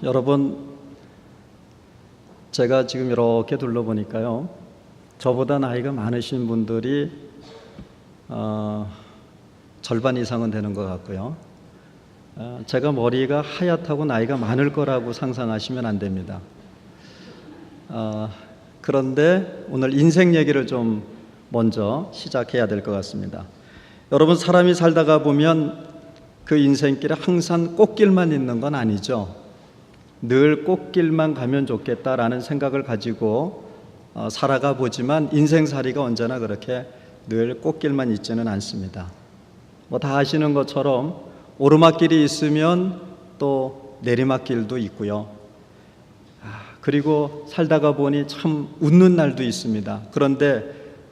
여러분, 제가 지금 이렇게 둘러보니까요, 저보다 나이가 많으신 분들이 절반 이상은 되는 것 같고요. 제가 머리가 하얗다고 나이가 많을 거라고 상상하시면 안 됩니다. 그런데 오늘 인생 얘기를 좀 먼저 시작해야 될 것 같습니다. 여러분, 사람이 살다가 보면 그 인생길에 항상 꽃길만 있는 건 아니죠. 늘 꽃길만 가면 좋겠다라는 생각을 가지고 살아가 보지만 인생살이가 언제나 그렇게 늘 꽃길만 있지는 않습니다. 다 아시는 것처럼 오르막길이 있으면 또 내리막길도 있고요. 그리고 살다가 보니 참 웃는 날도 있습니다. 그런데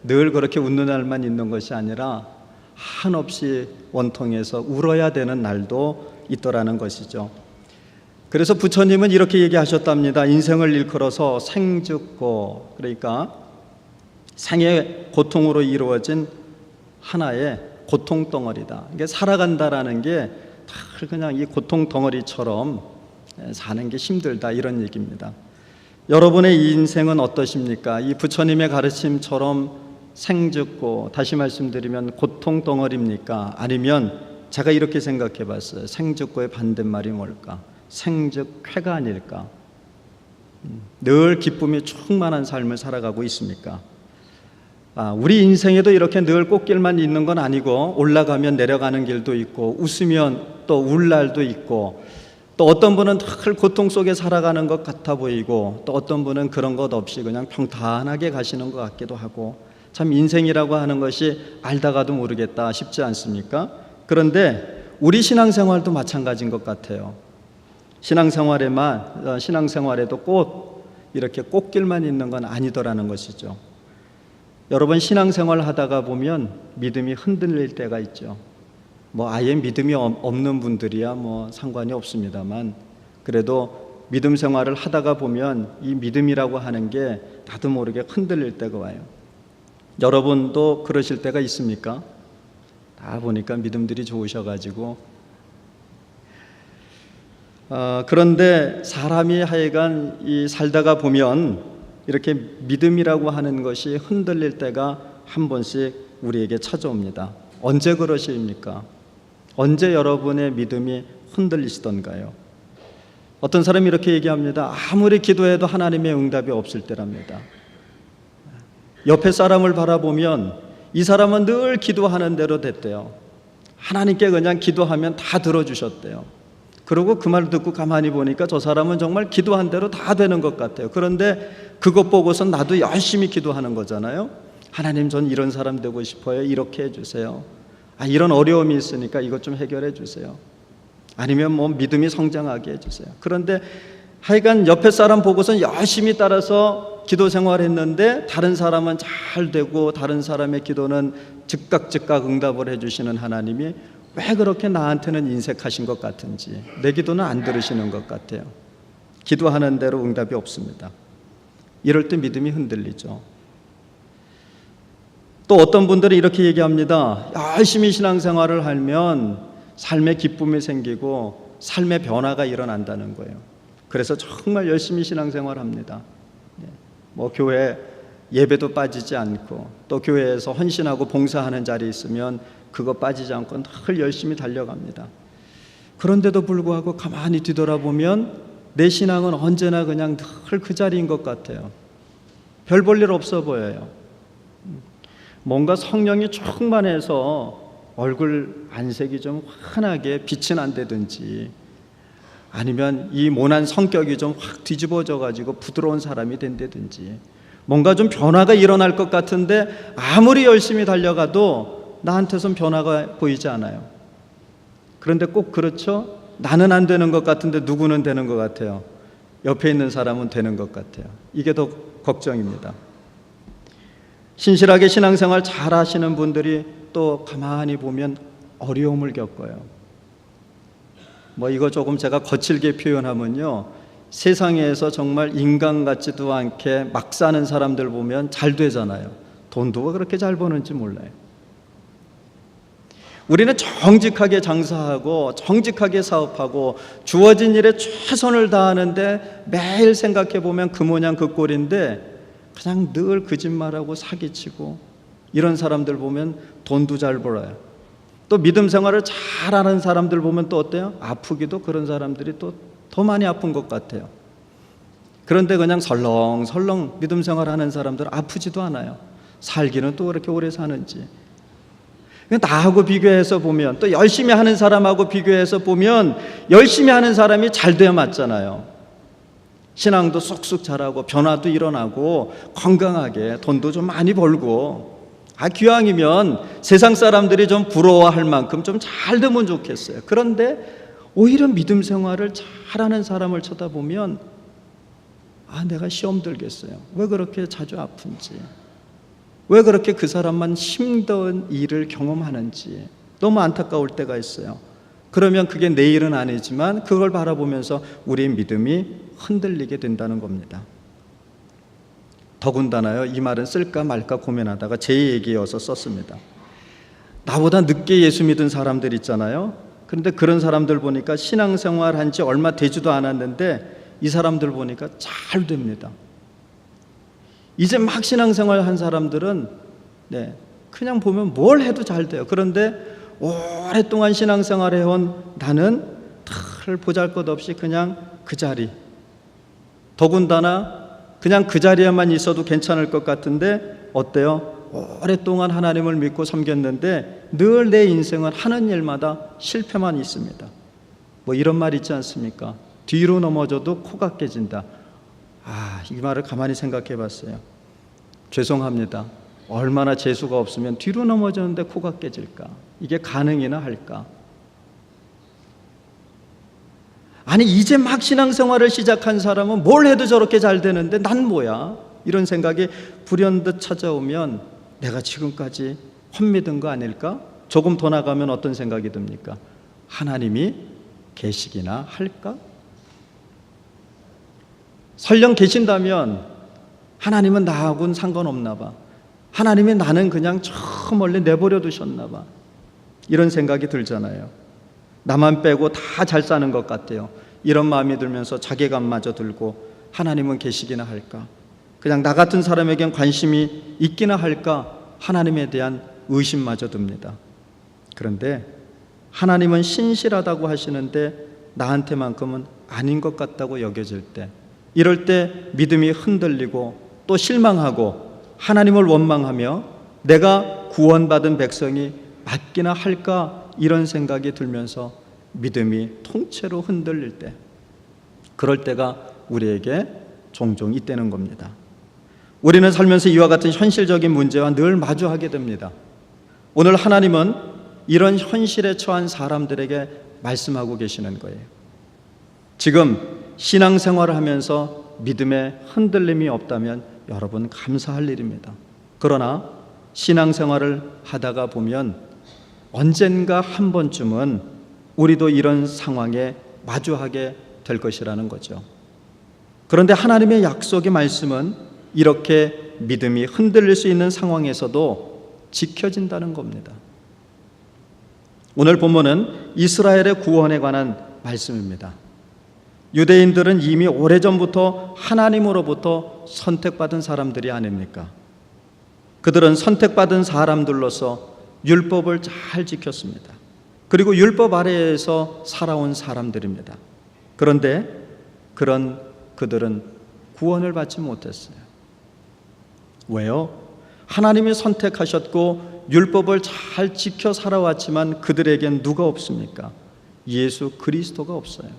늘 그렇게 웃는 날만 있는 것이 아니라 한없이 원통해서 울어야 되는 날도 있더라는 것이죠. 그래서 부처님은 이렇게 얘기하셨답니다. 인생을 일컬어서 생죽고, 그러니까 생의 고통으로 이루어진 하나의 고통 덩어리다. 이게 살아간다라는 게 다 그냥 이 고통 덩어리처럼 사는 게 힘들다, 이런 얘기입니다. 여러분의 이 인생은 어떠십니까? 이 부처님의 가르침처럼 생죽고, 다시 말씀드리면 고통 덩어리입니까? 아니면 제가 이렇게 생각해 봤어요. 생죽고의 반대말이 뭘까? 생죽쾌가 아닐까? 늘 기쁨이 충만한 삶을 살아가고 있습니까? 우리 인생에도 이렇게 늘 꽃길만 있는 건 아니고, 올라가면 내려가는 길도 있고, 웃으면 또 울 날도 있고, 또 어떤 분은 늘 고통 속에 살아가는 것 같아 보이고, 또 어떤 분은 그런 것 없이 그냥 평탄하게 가시는 것 같기도 하고, 참 인생이라고 하는 것이 알다가도 모르겠다 싶지 않습니까? 그런데 우리 신앙생활도 마찬가지인 것 같아요. 신앙생활에도 꼭 이렇게 꽃길만 있는 건 아니더라는 것이죠. 여러분, 신앙생활 하다가 보면 믿음이 흔들릴 때가 있죠. 아예 믿음이 없는 분들이야 상관이 없습니다만, 그래도 믿음 생활을 하다가 보면 이 믿음이라고 하는 게 나도 모르게 흔들릴 때가 와요. 여러분도 그러실 때가 있습니까? 다 보니까 믿음들이 좋으셔가지고. 그런데 사람이 하여간 살다가 보면 이렇게 믿음이라고 하는 것이 흔들릴 때가 한 번씩 우리에게 찾아옵니다. 언제 그러십니까? 언제 여러분의 믿음이 흔들리시던가요? 어떤 사람이 이렇게 얘기합니다. 아무리 기도해도 하나님의 응답이 없을 때랍니다. 옆에 사람을 바라보면 이 사람은 늘 기도하는 대로 됐대요. 하나님께 그냥 기도하면 다 들어주셨대요. 그리고 그 말 듣고 가만히 보니까 저 사람은 정말 기도한 대로 다 되는 것 같아요. 그런데 그것 보고선 나도 열심히 기도하는 거잖아요. 하나님, 전 이런 사람 되고 싶어요. 이렇게 해주세요. 이런 어려움이 있으니까 이것 좀 해결해 주세요. 아니면 믿음이 성장하게 해주세요. 그런데 하여간 옆에 사람 보고선 열심히 따라서 기도 생활했는데 다른 사람은 잘 되고 다른 사람의 기도는 즉각 응답을 해주시는 하나님이 왜 그렇게 나한테는 인색하신 것 같은지, 내 기도는 안 들으시는 것 같아요. 기도하는 대로 응답이 없습니다. 이럴 때 믿음이 흔들리죠. 또 어떤 분들은 이렇게 얘기합니다. 열심히 신앙생활을 하면 삶에 기쁨이 생기고 삶의 변화가 일어난다는 거예요. 그래서 정말 열심히 신앙생활합니다. 교회 예배도 빠지지 않고, 또 교회에서 헌신하고 봉사하는 자리 있으면 그거 빠지지 않고 늘 열심히 달려갑니다. 그런데도 불구하고 가만히 뒤돌아보면 내 신앙은 언제나 그냥 늘 그 자리인 것 같아요. 별 볼 일 없어 보여요. 뭔가 성령이 충만해서 얼굴 안색이 좀 환하게 빛이 난다든지, 아니면 이 모난 성격이 좀 확 뒤집어져 가지고 부드러운 사람이 된다든지, 뭔가 좀 변화가 일어날 것 같은데 아무리 열심히 달려가도 나한테선 변화가 보이지 않아요. 그런데 꼭 그렇죠? 나는 안 되는 것 같은데 누구는 되는 것 같아요. 옆에 있는 사람은 되는 것 같아요. 이게 더 걱정입니다. 신실하게 신앙생활 잘 하시는 분들이 또 가만히 보면 어려움을 겪어요. 이거 조금 제가 거칠게 표현하면요, 세상에서 정말 인간 같지도 않게 막 사는 사람들 보면 잘 되잖아요. 돈도 그렇게 잘 버는지 몰라요. 우리는 정직하게 장사하고 정직하게 사업하고 주어진 일에 최선을 다하는데 매일 생각해 보면 그 모양 그 꼴인데 그냥 늘 거짓말하고 사기치고 이런 사람들 보면 돈도 잘 벌어요. 또 믿음 생활을 잘하는 사람들 보면 또 어때요? 아프기도 그런 사람들이 또 더 많이 아픈 것 같아요. 그런데 그냥 설렁설렁 믿음 생활하는 사람들 아프지도 않아요. 살기는 또 그렇게 오래 사는지. 나하고 비교해서 보면, 또 열심히 하는 사람하고 비교해서 보면 열심히 하는 사람이 잘 돼야 맞잖아요. 신앙도 쑥쑥 자라고 변화도 일어나고 건강하게 돈도 좀 많이 벌고, 기왕이면 세상 사람들이 좀 부러워할 만큼 좀 잘 되면 좋겠어요. 그런데 오히려 믿음 생활을 잘하는 사람을 쳐다보면 내가 시험 들겠어요. 왜 그렇게 자주 아픈지, 왜 그렇게 그 사람만 힘든 일을 경험하는지 너무 안타까울 때가 있어요. 그러면 그게 내 일은 아니지만 그걸 바라보면서 우리의 믿음이 흔들리게 된다는 겁니다. 더군다나요, 이 말은 쓸까 말까 고민하다가 제 얘기여서 썼습니다. 나보다 늦게 예수 믿은 사람들 있잖아요. 그런데 그런 사람들 보니까 신앙생활 한 지 얼마 되지도 않았는데 이 사람들 보니까 잘 됩니다. 이제 막 신앙생활 한 사람들은 그냥 보면 뭘 해도 잘 돼요. 그런데 오랫동안 신앙생활 해온 나는 별 보잘것없이 그냥 그 자리, 더군다나 그냥 그 자리에만 있어도 괜찮을 것 같은데 어때요? 오랫동안 하나님을 믿고 섬겼는데 늘 내 인생은 하는 일마다 실패만 있습니다. 뭐 이런 말 있지 않습니까? 뒤로 넘어져도 코가 깨진다. 이 말을 가만히 생각해 봤어요. 죄송합니다. 얼마나 재수가 없으면 뒤로 넘어졌는데 코가 깨질까? 이게 가능이나 할까? 아니, 이제 막 신앙생활을 시작한 사람은 뭘 해도 저렇게 잘 되는데 난 뭐야? 이런 생각이 불현듯 찾아오면 내가 지금까지 헛믿은 거 아닐까? 조금 더 나가면 어떤 생각이 듭니까? 하나님이 계시기나 할까? 설령 계신다면 하나님은 나하고는 상관없나 봐. 하나님이 나는 그냥 저 멀리 내버려 두셨나 봐. 이런 생각이 들잖아요. 나만 빼고 다 잘 사는 것 같아요. 이런 마음이 들면서 자괴감마저 들고 하나님은 계시기나 할까? 그냥 나 같은 사람에겐 관심이 있기나 할까? 하나님에 대한 의심마저 듭니다. 그런데 하나님은 신실하다고 하시는데 나한테만큼은 아닌 것 같다고 여겨질 때, 이럴 때 믿음이 흔들리고 또 실망하고 하나님을 원망하며 내가 구원받은 백성이 맞기나 할까? 이런 생각이 들면서 믿음이 통째로 흔들릴 때, 그럴 때가 우리에게 종종 있다는 겁니다. 우리는 살면서 이와 같은 현실적인 문제와 늘 마주하게 됩니다. 오늘 하나님은 이런 현실에 처한 사람들에게 말씀하고 계시는 거예요. 지금 신앙생활을 하면서 믿음에 흔들림이 없다면 여러분 감사할 일입니다. 그러나 신앙생활을 하다가 보면 언젠가 한 번쯤은 우리도 이런 상황에 마주하게 될 것이라는 거죠. 그런데 하나님의 약속의 말씀은 이렇게 믿음이 흔들릴 수 있는 상황에서도 지켜진다는 겁니다. 오늘 본문은 이스라엘의 구원에 관한 말씀입니다. 유대인들은 이미 오래전부터 하나님으로부터 선택받은 사람들이 아닙니까? 그들은 선택받은 사람들로서 율법을 잘 지켰습니다. 그리고 율법 아래에서 살아온 사람들입니다. 그런데 그들은 구원을 받지 못했어요. 왜요? 하나님이 선택하셨고 율법을 잘 지켜 살아왔지만 그들에겐 누가 없습니까? 예수 그리스도가 없어요.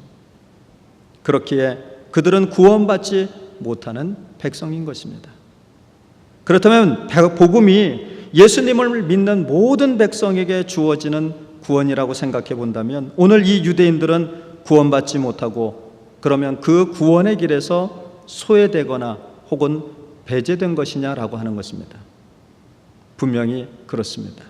그렇기에 그들은 구원받지 못하는 백성인 것입니다. 그렇다면 복음이 예수님을 믿는 모든 백성에게 주어지는 구원이라고 생각해 본다면 오늘 이 유대인들은 구원받지 못하고 그러면 그 구원의 길에서 소외되거나 혹은 배제된 것이냐라고 하는 것입니다. 분명히 그렇습니다.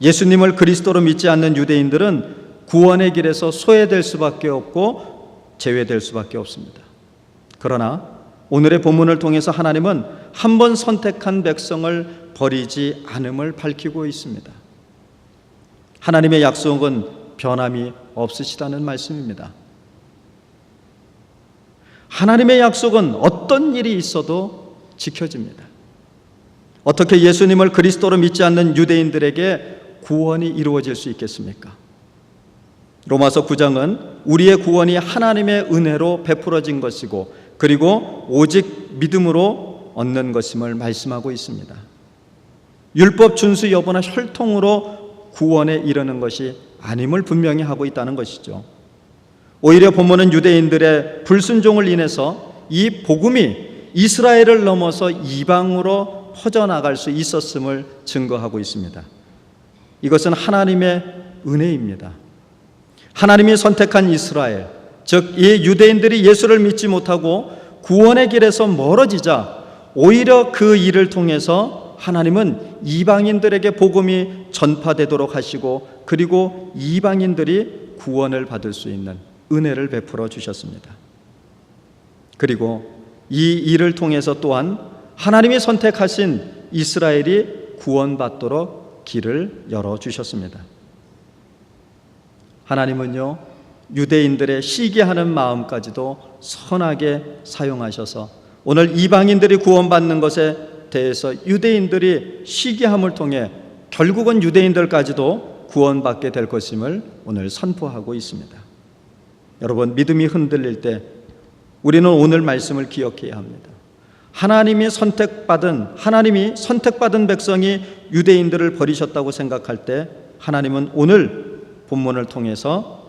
예수님을 그리스도로 믿지 않는 유대인들은 구원의 길에서 소외될 수밖에 없고 제외될 수밖에 없습니다. 그러나 오늘의 본문을 통해서 하나님은 한 번 선택한 백성을 버리지 않음을 밝히고 있습니다. 하나님의 약속은 변함이 없으시다는 말씀입니다. 하나님의 약속은 어떤 일이 있어도 지켜집니다. 어떻게 예수님을 그리스도로 믿지 않는 유대인들에게 구원이 이루어질 수 있겠습니까? 로마서 9장은 우리의 구원이 하나님의 은혜로 베풀어진 것이고 그리고 오직 믿음으로 얻는 것임을 말씀하고 있습니다. 율법 준수 여부나 혈통으로 구원에 이르는 것이 아님을 분명히 하고 있다는 것이죠. 오히려 본문은 유대인들의 불순종을 인해서 이 복음이 이스라엘을 넘어서 이방으로 퍼져나갈 수 있었음을 증거하고 있습니다. 이것은 하나님의 은혜입니다. 하나님이 선택한 이스라엘, 즉 이 유대인들이 예수를 믿지 못하고 구원의 길에서 멀어지자 오히려 그 일을 통해서 하나님은 이방인들에게 복음이 전파되도록 하시고 그리고 이방인들이 구원을 받을 수 있는 은혜를 베풀어 주셨습니다. 그리고 이 일을 통해서 또한 하나님이 선택하신 이스라엘이 구원받도록 길을 열어주셨습니다. 하나님은요, 유대인들의 시기하는 마음까지도 선하게 사용하셔서 오늘 이방인들이 구원받는 것에 대해서 유대인들이 시기함을 통해 결국은 유대인들까지도 구원받게 될 것임을 오늘 선포하고 있습니다. 여러분, 믿음이 흔들릴 때 우리는 오늘 말씀을 기억해야 합니다. 하나님이 선택받은 백성이 유대인들을 버리셨다고 생각할 때 하나님은 오늘 본문을 통해서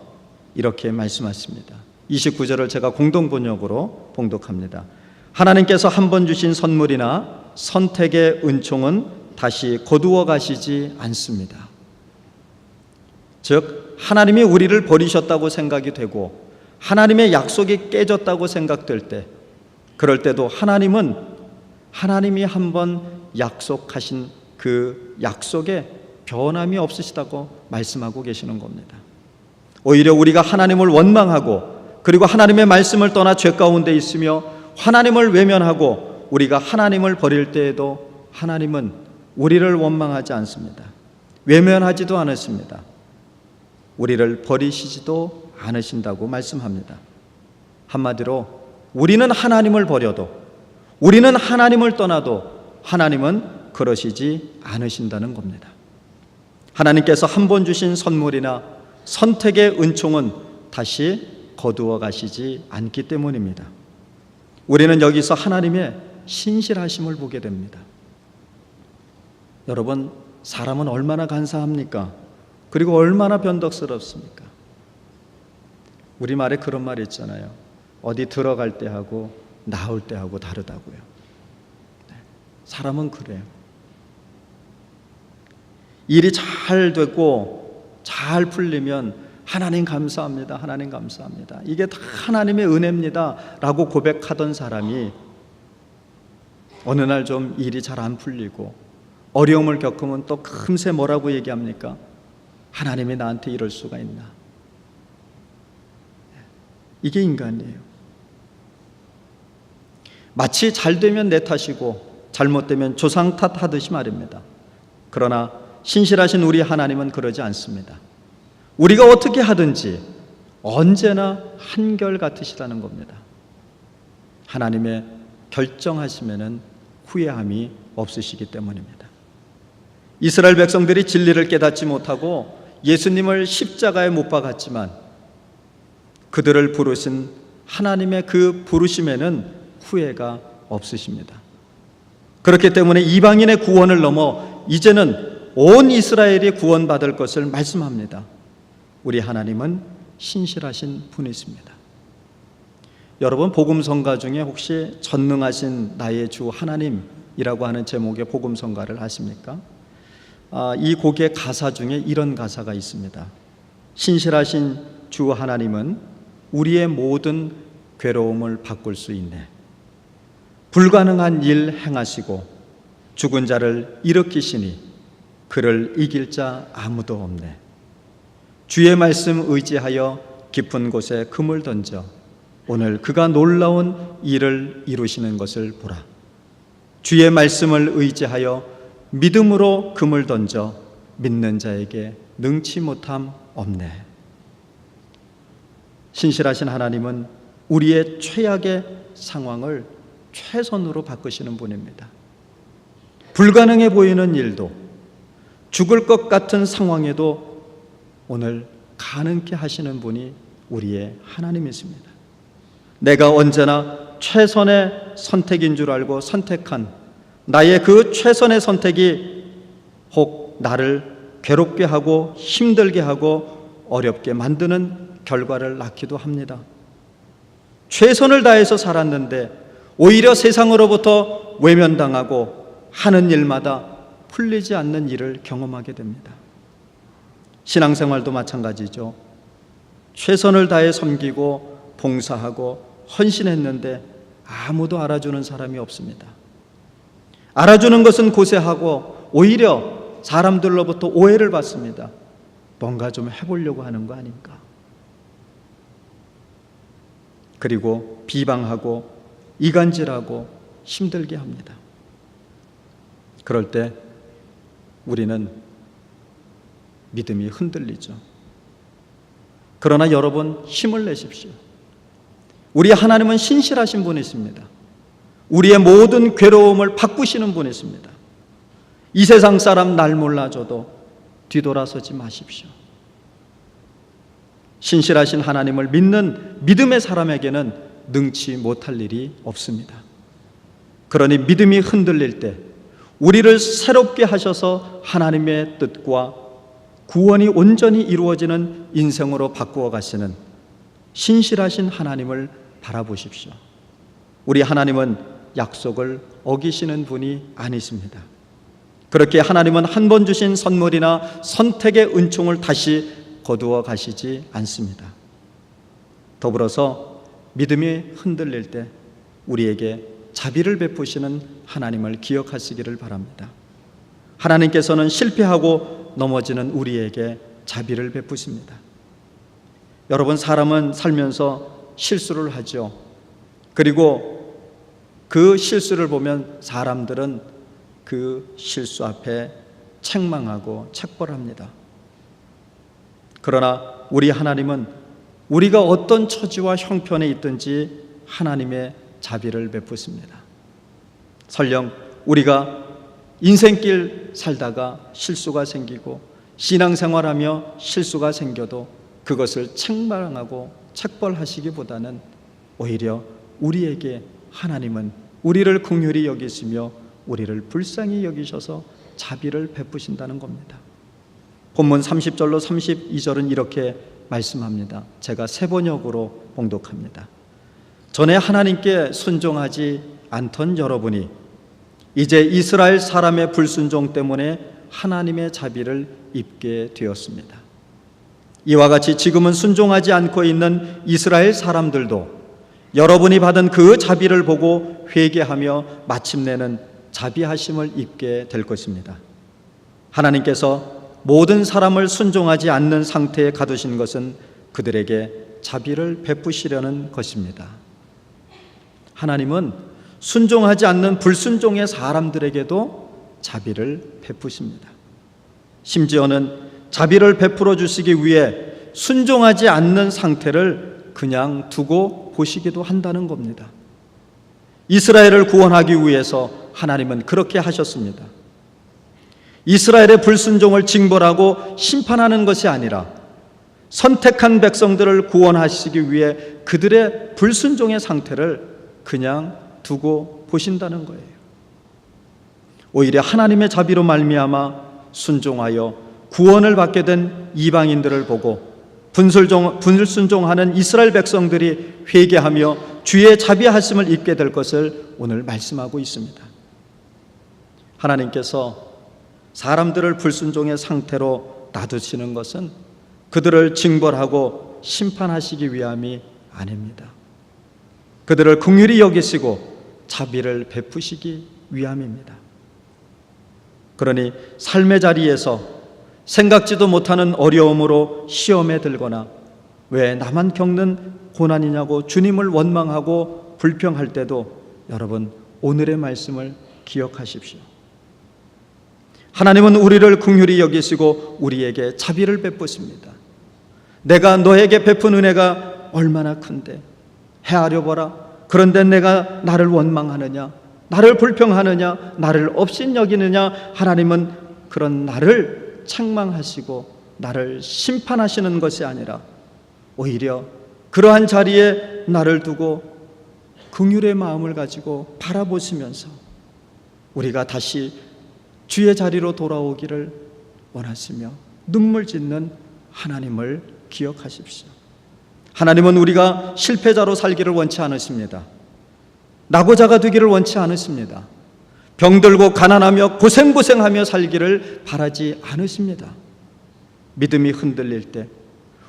이렇게 말씀하십니다. 29절을 제가 공동번역으로 봉독합니다. 하나님께서 한 번 주신 선물이나 선택의 은총은 다시 거두어 가시지 않습니다. 즉 하나님이 우리를 버리셨다고 생각이 되고 하나님의 약속이 깨졌다고 생각될 때, 그럴 때도 하나님이 한번 약속하신 그 약속에 변함이 없으시다고 말씀하고 계시는 겁니다. 오히려 우리가 하나님을 원망하고 그리고 하나님의 말씀을 떠나 죄 가운데 있으며 하나님을 외면하고 우리가 하나님을 버릴 때에도 하나님은 우리를 원망하지 않습니다. 외면하지도 않으십니다. 우리를 버리시지도 않으신다고 말씀합니다. 한마디로 우리는 하나님을 버려도, 우리는 하나님을 떠나도 하나님은 그러시지 않으신다는 겁니다. 하나님께서 한 번 주신 선물이나 선택의 은총은 다시 거두어 가시지 않기 때문입니다. 우리는 여기서 하나님의 신실하심을 보게 됩니다. 여러분, 사람은 얼마나 간사합니까? 그리고 얼마나 변덕스럽습니까? 우리말에 그런 말이 있잖아요. 어디 들어갈 때 하고 나올 때 하고 다르다고요. 사람은 그래요. 일이 잘 되고 잘 풀리면 하나님 감사합니다. 하나님 감사합니다. 이게 다 하나님의 은혜입니다 라고 고백하던 사람이 어느 날 좀 일이 잘 안 풀리고 어려움을 겪으면 또 금세 뭐라고 얘기합니까? 하나님이 나한테 이럴 수가 있나? 이게 인간이에요. 마치 잘 되면 내 탓이고 잘못되면 조상 탓하듯이 말입니다. 그러나 신실하신 우리 하나님은 그러지 않습니다. 우리가 어떻게 하든지 언제나 한결같으시다는 겁니다. 하나님의 결정하시면은 후회함이 없으시기 때문입니다. 이스라엘 백성들이 진리를 깨닫지 못하고 예수님을 십자가에 못 박았지만 그들을 부르신 하나님의 그 부르심에는 후회가 없으십니다. 그렇기 때문에 이방인의 구원을 넘어 이제는 온 이스라엘이 구원받을 것을 말씀합니다. 우리 하나님은 신실하신 분이십니다. 여러분, 복음성가 중에 혹시 전능하신 나의 주 하나님이라고 하는 제목의 복음성가를 아십니까? 이 곡의 가사 중에 이런 가사가 있습니다. 신실하신 주 하나님은 우리의 모든 괴로움을 바꿀 수 있네. 불가능한 일 행하시고 죽은 자를 일으키시니 그를 이길 자 아무도 없네. 주의 말씀 의지하여 깊은 곳에 금을 던져 오늘 그가 놀라운 일을 이루시는 것을 보라. 주의 말씀을 의지하여 믿음으로 금을 던져 믿는 자에게 능치 못함 없네. 신실하신 하나님은 우리의 최악의 상황을 최선으로 바꾸시는 분입니다. 불가능해 보이는 일도, 죽을 것 같은 상황에도 오늘 가능케 하시는 분이 우리의 하나님이십니다. 내가 언제나 최선의 선택인 줄 알고 선택한 나의 그 최선의 선택이 혹 나를 괴롭게 하고 힘들게 하고 어렵게 만드는 결과를 낳기도 합니다. 최선을 다해서 살았는데 오히려 세상으로부터 외면당하고 하는 일마다 풀리지 않는 일을 경험하게 됩니다. 신앙생활도 마찬가지죠. 최선을 다해 섬기고 봉사하고 헌신했는데 아무도 알아주는 사람이 없습니다. 알아주는 것은 고세하고 오히려 사람들로부터 오해를 받습니다. 뭔가 좀 해보려고 하는 거 아닌가. 그리고 비방하고 이간질하고 힘들게 합니다. 그럴 때 우리는 믿음이 흔들리죠. 그러나 여러분, 힘을 내십시오. 우리 하나님은 신실하신 분이십니다. 우리의 모든 괴로움을 바꾸시는 분이십니다. 이 세상 사람 날 몰라줘도 뒤돌아서지 마십시오. 신실하신 하나님을 믿는 믿음의 사람에게는 능치 못할 일이 없습니다. 그러니 믿음이 흔들릴 때 우리를 새롭게 하셔서 하나님의 뜻과 구원이 온전히 이루어지는 인생으로 바꾸어 가시는 신실하신 하나님을 바라보십시오. 우리 하나님은 약속을 어기시는 분이 아니십니다. 그렇게 하나님은 한 번 주신 선물이나 선택의 은총을 다시 거두어 가시지 않습니다. 더불어서 믿음이 흔들릴 때 우리에게 자비를 베푸시는 하나님을 기억하시기를 바랍니다. 하나님께서는 실패하고 넘어지는 우리에게 자비를 베푸십니다. 여러분, 사람은 살면서 실수를 하죠. 그리고 그 실수를 보면 사람들은 그 실수 앞에 책망하고 책벌합니다. 그러나 우리 하나님은 우리가 어떤 처지와 형편에 있든지 하나님의 자비를 베푸십니다. 설령 우리가 인생길 살다가 실수가 생기고 신앙생활하며 실수가 생겨도 그것을 책망하고 책벌하시기보다는 오히려 우리에게 하나님은 우리를 긍휼히 여기시며 우리를 불쌍히 여기셔서 자비를 베푸신다는 겁니다. 본문 30절로 32절은 이렇게 말씀합니다. 제가 세번역으로 봉독합니다. 전에 하나님께 순종하지 않던 여러분이 이제 이스라엘 사람의 불순종 때문에 하나님의 자비를 입게 되었습니다. 이와 같이 지금은 순종하지 않고 있는 이스라엘 사람들도 여러분이 받은 그 자비를 보고 회개하며 마침내는 자비하심을 입게 될 것입니다. 하나님께서 모든 사람을 순종하지 않는 상태에 가두신 것은 그들에게 자비를 베푸시려는 것입니다. 하나님은 순종하지 않는 불순종의 사람들에게도 자비를 베푸십니다. 심지어는 자비를 베풀어 주시기 위해 순종하지 않는 상태를 그냥 두고 보시기도 한다는 겁니다. 이스라엘을 구원하기 위해서 하나님은 그렇게 하셨습니다. 이스라엘의 불순종을 징벌하고 심판하는 것이 아니라 선택한 백성들을 구원하시기 위해 그들의 불순종의 상태를 그냥 두고 보신다는 거예요. 오히려 하나님의 자비로 말미암아 순종하여 구원을 받게 된 이방인들을 보고 불순종하는 이스라엘 백성들이 회개하며 주의 자비하심을 입게 될 것을 오늘 말씀하고 있습니다. 하나님께서 사람들을 불순종의 상태로 놔두시는 것은 그들을 징벌하고 심판하시기 위함이 아닙니다. 그들을 긍휼히 여기시고 자비를 베푸시기 위함입니다. 그러니 삶의 자리에서 생각지도 못하는 어려움으로 시험에 들거나 왜 나만 겪는 고난이냐고 주님을 원망하고 불평할 때도 여러분, 오늘의 말씀을 기억하십시오. 하나님은 우리를 긍휼히 여기시고 우리에게 자비를 베푸십니다. 내가 너에게 베푼 은혜가 얼마나 큰데 헤아려 보라. 그런데 내가 나를 원망하느냐, 나를 불평하느냐, 나를 업신여기느냐. 하나님은 그런 나를 책망하시고 나를 심판하시는 것이 아니라 오히려 그러한 자리에 나를 두고 긍휼의 마음을 가지고 바라보시면서 우리가 다시 주의 자리로 돌아오기를 원하시며 눈물 짓는 하나님을 기억하십시오. 하나님은 우리가 실패자로 살기를 원치 않으십니다. 낙오자가 되기를 원치 않으십니다. 병들고 가난하며 고생하며 살기를 바라지 않으십니다. 믿음이 흔들릴 때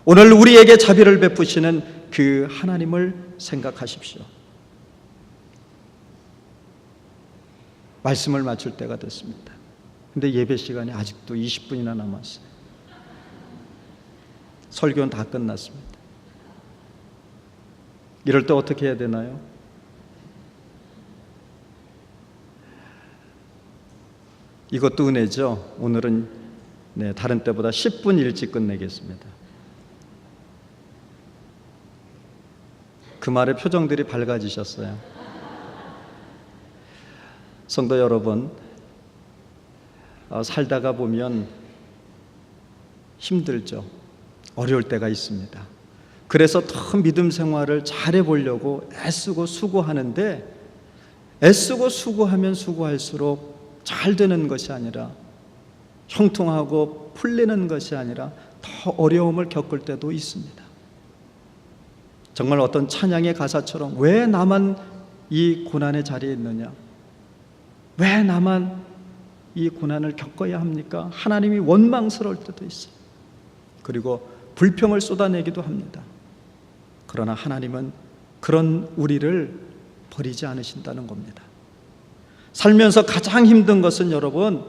오늘 우리에게 자비를 베푸시는 그 하나님을 생각하십시오. 말씀을 마칠 때가 됐습니다. 근데 예배 시간이 아직도 20분이나 남았어요. 설교는 다 끝났습니다. 이럴 때 어떻게 해야 되나요? 이것도 은혜죠. 오늘은 다른 때보다 10분 일찍 끝내겠습니다. 그 말에 표정들이 밝아지셨어요. 성도 여러분, 살다가 보면 힘들죠. 어려울 때가 있습니다. 그래서 더 믿음 생활을 잘해 보려고 애쓰고 수고하는데, 애쓰고 수고하면 수고할수록 잘 되는 것이 아니라, 형통하고 풀리는 것이 아니라 더 어려움을 겪을 때도 있습니다. 정말 어떤 찬양의 가사처럼 왜 나만 이 고난의 자리에 있느냐, 왜 나만 이 고난을 겪어야 합니까? 하나님이 원망스러울 때도 있어요. 그리고 불평을 쏟아내기도 합니다. 그러나 하나님은 그런 우리를 버리지 않으신다는 겁니다. 살면서 가장 힘든 것은 여러분,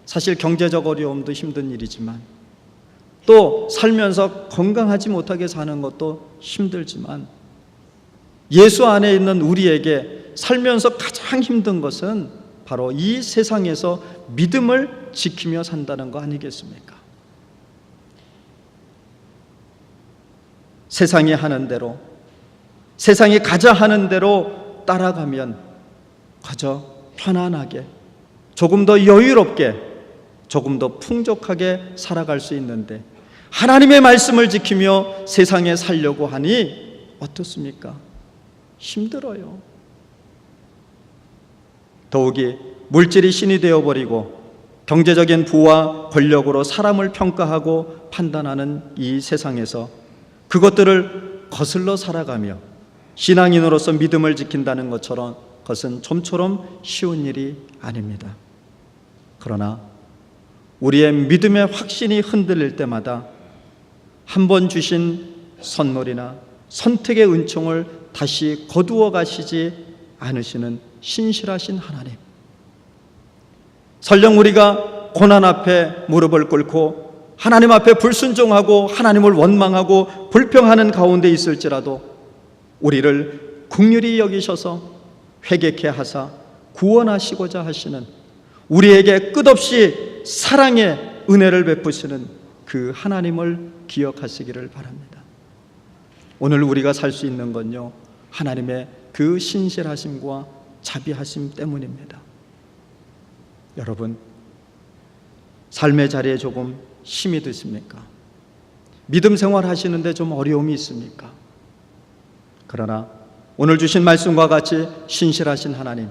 사실 경제적 어려움도 힘든 일이지만, 또 살면서 건강하지 못하게 사는 것도 힘들지만, 예수 안에 있는 우리에게 살면서 가장 힘든 것은 바로 이 세상에서 믿음을 지키며 산다는 거 아니겠습니까? 세상이 하는 대로, 세상이 가자 하는 대로 따라가면 그저 편안하게, 조금 더 여유롭게, 조금 더 풍족하게 살아갈 수 있는데, 하나님의 말씀을 지키며 세상에 살려고 하니 어떻습니까? 힘들어요. 더욱이 물질이 신이 되어버리고 경제적인 부와 권력으로 사람을 평가하고 판단하는 이 세상에서 그것들을 거슬러 살아가며 신앙인으로서 믿음을 지킨다는 것처럼 그것은 좀처럼 쉬운 일이 아닙니다. 그러나 우리의 믿음의 확신이 흔들릴 때마다 한 번 주신 선물이나 선택의 은총을 다시 거두어 가시지 않으시는 신실하신 하나님, 설령 우리가 고난 앞에 무릎을 꿇고 하나님 앞에 불순종하고 하나님을 원망하고 불평하는 가운데 있을지라도 우리를 긍휼히 여기셔서 회개케 하사 구원하시고자 하시는, 우리에게 끝없이 사랑의 은혜를 베푸시는 그 하나님을 기억하시기를 바랍니다. 오늘 우리가 살 수 있는 건요, 하나님의 그 신실하심과 자비하심 때문입니다. 여러분, 삶의 자리에 조금 힘이 드십니까? 믿음 생활 하시는데 좀 어려움이 있습니까? 그러나 오늘 주신 말씀과 같이 신실하신 하나님,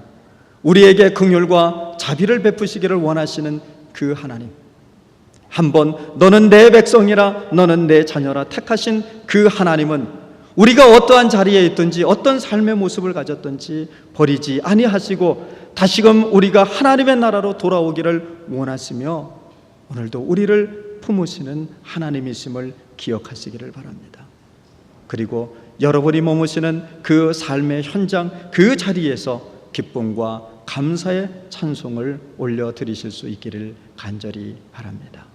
우리에게 긍휼과 자비를 베푸시기를 원하시는 그 하나님, 한번 너는 내 백성이라, 너는 내 자녀라 택하신 그 하나님은 우리가 어떠한 자리에 있든지 어떤 삶의 모습을 가졌든지 버리지 아니하시고 다시금 우리가 하나님의 나라로 돌아오기를 원하시며 오늘도 우리를 품으시는 하나님이심을 기억하시기를 바랍니다. 그리고 여러분이 머무시는 그 삶의 현장, 그 자리에서 기쁨과 감사의 찬송을 올려드리실 수 있기를 간절히 바랍니다.